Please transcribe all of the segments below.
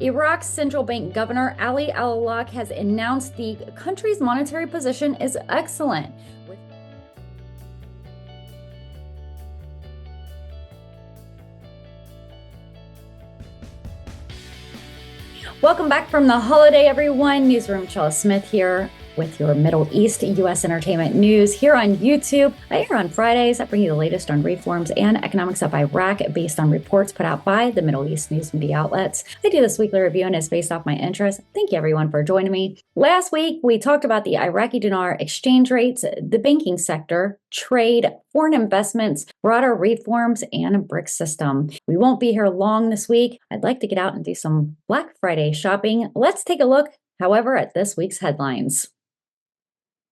Iraq's central bank governor Ali al-Awlaq has announced the country's monetary position is excellent. Welcome back from the holiday, everyone. Newsroom Chella Smith here with your Middle East U.S. entertainment news here on YouTube. I air on Fridays. I bring you the latest on reforms and economics of Iraq based on reports put out by the Middle East news media outlets. I do this weekly review and it's based off my interest. Thank you, everyone, for joining me. Last week, we talked about the Iraqi Dinar exchange rates, the banking sector, trade, foreign investments, broader reforms, and a BRICS system. We won't be here long this week. I'd like to get out and do some Black Friday shopping. Let's take a look, however, at this week's headlines.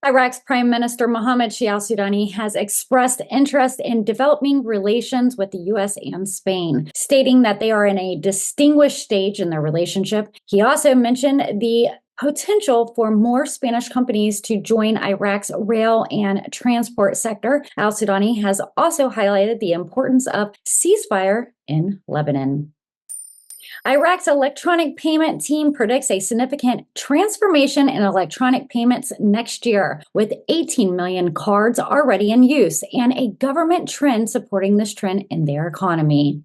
Iraq's Prime Minister Mohammed Shia al-Sudani has expressed interest in developing relations with the U.S. and Spain, stating that they are in a distinguished stage in their relationship. He also mentioned the potential for more Spanish companies to join Iraq's rail and transport sector. Al-Sudani has also highlighted the importance of ceasefire in Lebanon. Iraq's electronic payment team predicts a significant transformation in electronic payments next year, with 18 million cards already in use and a government trend supporting this trend in their economy.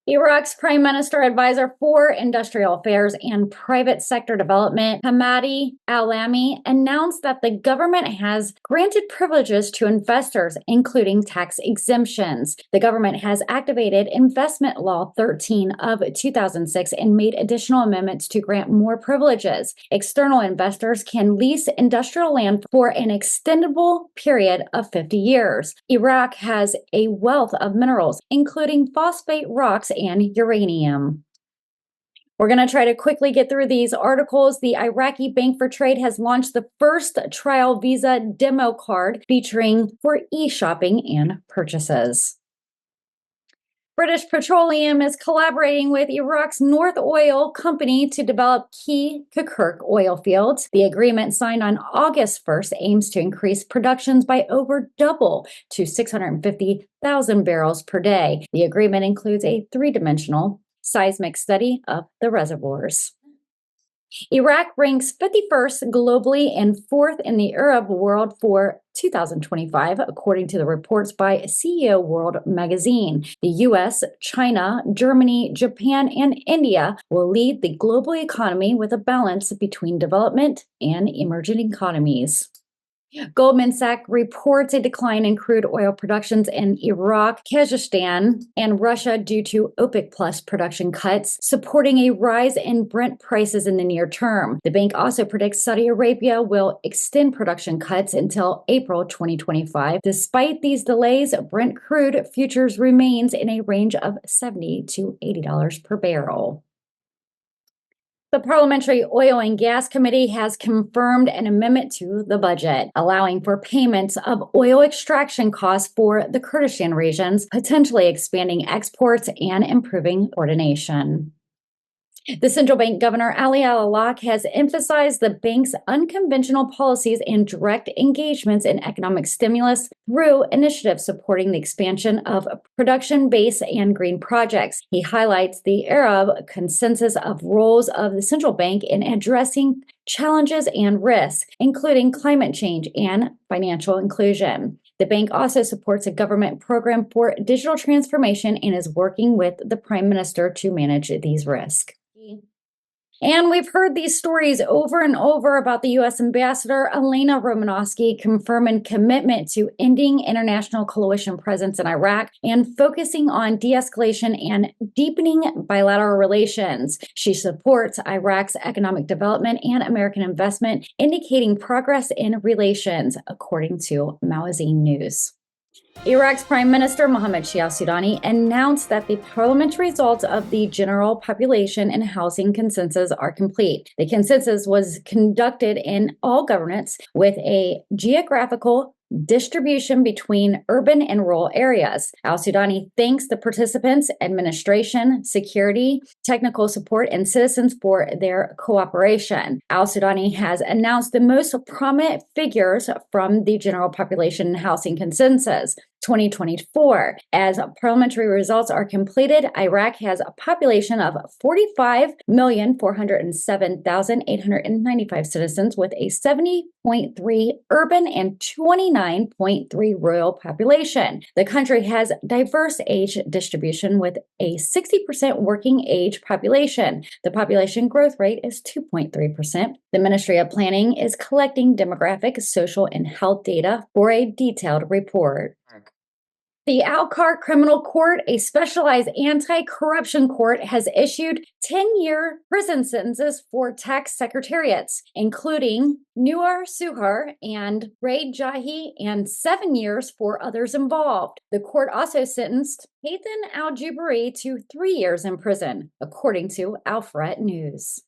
Iraq's Prime Minister Advisor for Industrial Affairs and Private Sector Development, Hamadi Al-Lami, announced that the government has granted privileges to investors, including tax exemptions. The government has activated Investment Law 13 of 2006 and made additional amendments to grant more privileges. External investors can lease industrial land for an extendable period of 50 years. Iraq has a wealth of minerals, including phosphate rocks and uranium. We're going to try to quickly get through these articles. The Iraqi Bank for Trade has launched the first trial Visa demo card featuring for e-shopping and purchases. British Petroleum is collaborating with Iraq's North Oil Company to develop key Kirkuk oil fields. The agreement signed on August 1st aims to increase productions by over double to 650,000 barrels per day. The agreement includes a three-dimensional seismic study of the reservoirs. Iraq ranks 51st globally and 4th in the Arab world for 2025, according to the reports by CEO World Magazine. The US, China, Germany, Japan, and India will lead the global economy with a balance between development and emerging economies. Goldman Sachs reports a decline in crude oil productions in Iraq, Kazakhstan, and Russia due to OPEC Plus production cuts, supporting a rise in Brent prices in the near term. The bank also predicts Saudi Arabia will extend production cuts until April 2025. Despite these delays, Brent crude futures remains in a range of $70 to $80 per barrel. The Parliamentary Oil and Gas Committee has confirmed an amendment to the budget, allowing for payments of oil extraction costs for the Kurdistan regions, potentially expanding exports and improving coordination. The central bank governor Ali al-Awlaq has emphasized the bank's unconventional policies and direct engagements in economic stimulus through initiatives supporting the expansion of production-based and green projects. He highlights the Arab consensus of roles of the central bank in addressing challenges and risks, including climate change and financial inclusion. The bank also supports a government program for digital transformation and is working with the Prime Minister to manage these risks. And we've heard these stories over and over about the U.S. Ambassador Elena Romanowski confirming commitment to ending international coalition presence in Iraq and focusing on de-escalation and deepening bilateral relations. She supports Iraq's economic development and American investment, indicating progress in relations, according to Magazine News. Iraq's Prime Minister Mohammed Shia al-Sudani announced that the parliamentary results of the General Population and Housing Consensus are complete. The consensus was conducted in all governance with a geographical distribution between urban and rural areas. Al-Sudani thanks the participants, administration, security, technical support, and citizens for their cooperation. Al-Sudani has announced the most prominent figures from the General Population and Housing Consensus. 2024. As parliamentary results are completed, Iraq has a population of 45,407,895 citizens with a 70.3 urban and 29.3 rural population. The country has diverse age distribution with a 60% working age population. The population growth rate is 2.3%. The Ministry of Planning is collecting demographic, social, and health data for a detailed report. The Al-Khar Criminal Court, a specialized anti-corruption court, has issued 10-year prison sentences for tax secretariats, including Nuar Suhar and Raid Jahi, and 7 years for others involved. The court also sentenced Haythan al-Jubari to 3 years in prison, according to Al-Fret News.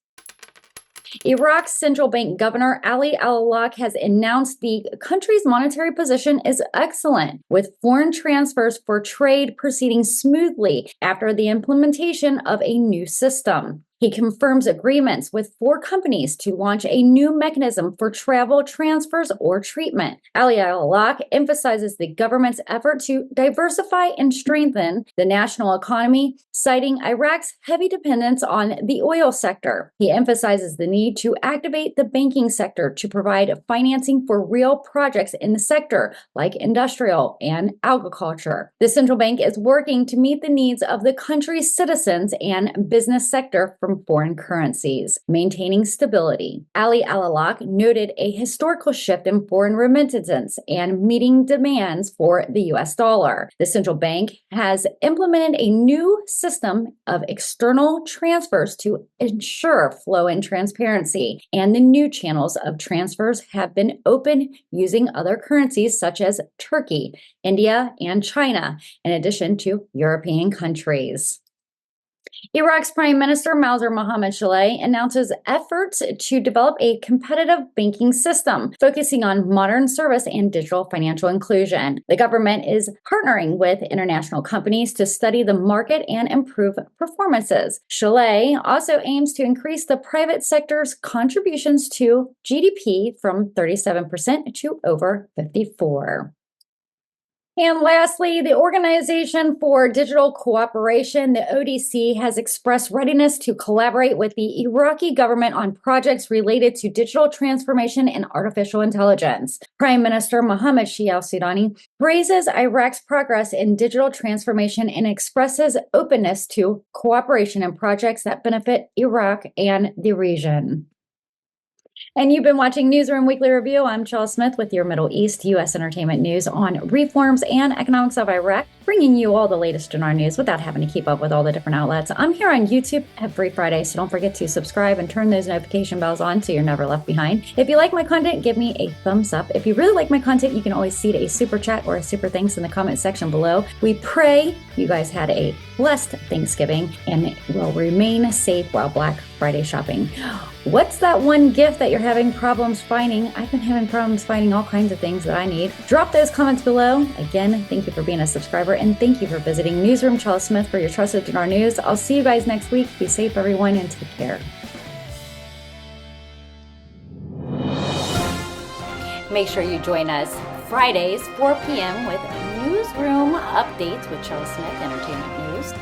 Iraq's central bank governor Ali Al-Awlaq has announced the country's monetary position is excellent, with foreign transfers for trade proceeding smoothly after the implementation of a new system. He confirms agreements with 4 companies to launch a new mechanism for travel transfers or treatment. Ali Al-Awlaq emphasizes the government's effort to diversify and strengthen the national economy, citing Iraq's heavy dependence on the oil sector. He emphasizes the need to activate the banking sector to provide financing for real projects in the sector, like industrial and agriculture. The central bank is working to meet the needs of the country's citizens and business sector from foreign currencies, maintaining stability. Ali Al-Awlaq noted a historical shift in foreign remittances and meeting demands for the US dollar. The central bank has implemented a new system of external transfers to ensure flow and transparency, and the new channels of transfers have been open using other currencies such as Turkey, India, and China, in addition to European countries. Iraq's Prime Minister Malzer Mohammad Shalay announces efforts to develop a competitive banking system focusing on modern service and digital financial inclusion. The government is partnering with international companies to study the market and improve performances. Shalay also aims to increase the private sector's contributions to GDP from 37% to over 54%. And lastly, the Organization for Digital Cooperation, the ODC, has expressed readiness to collaborate with the Iraqi government on projects related to digital transformation and artificial intelligence. Prime Minister Mohammad Shia al-Sudani praises Iraq's progress in digital transformation and expresses openness to cooperation in projects that benefit Iraq and the region. And you've been watching Newsroom Weekly Review. I'm Chella Smith with your Middle East U.S. entertainment news on reforms and economics of Iraq, bringing you all the latest Dinar news without having to keep up with all the different outlets. I'm here on YouTube every Friday, so don't forget to subscribe and turn those notification bells on so you're never left behind. If you like my content, give me a thumbs up. If you really like my content, you can always seed a super chat or a super thanks in the comment section below. We pray you guys had a blessed Thanksgiving and will remain safe while Black Friday shopping. What's that one gift that you're having problems finding? I've been having problems finding all kinds of things that I need. Drop those comments below. Again, thank you for being a subscriber, and thank you for visiting Newsroom Chella Smith for your trusted Dinar news. I'll see you guys next week. Be safe, everyone, and take care. Make sure you join us Fridays, 4 p.m. with Newsroom Updates with Chella Smith Entertainment News.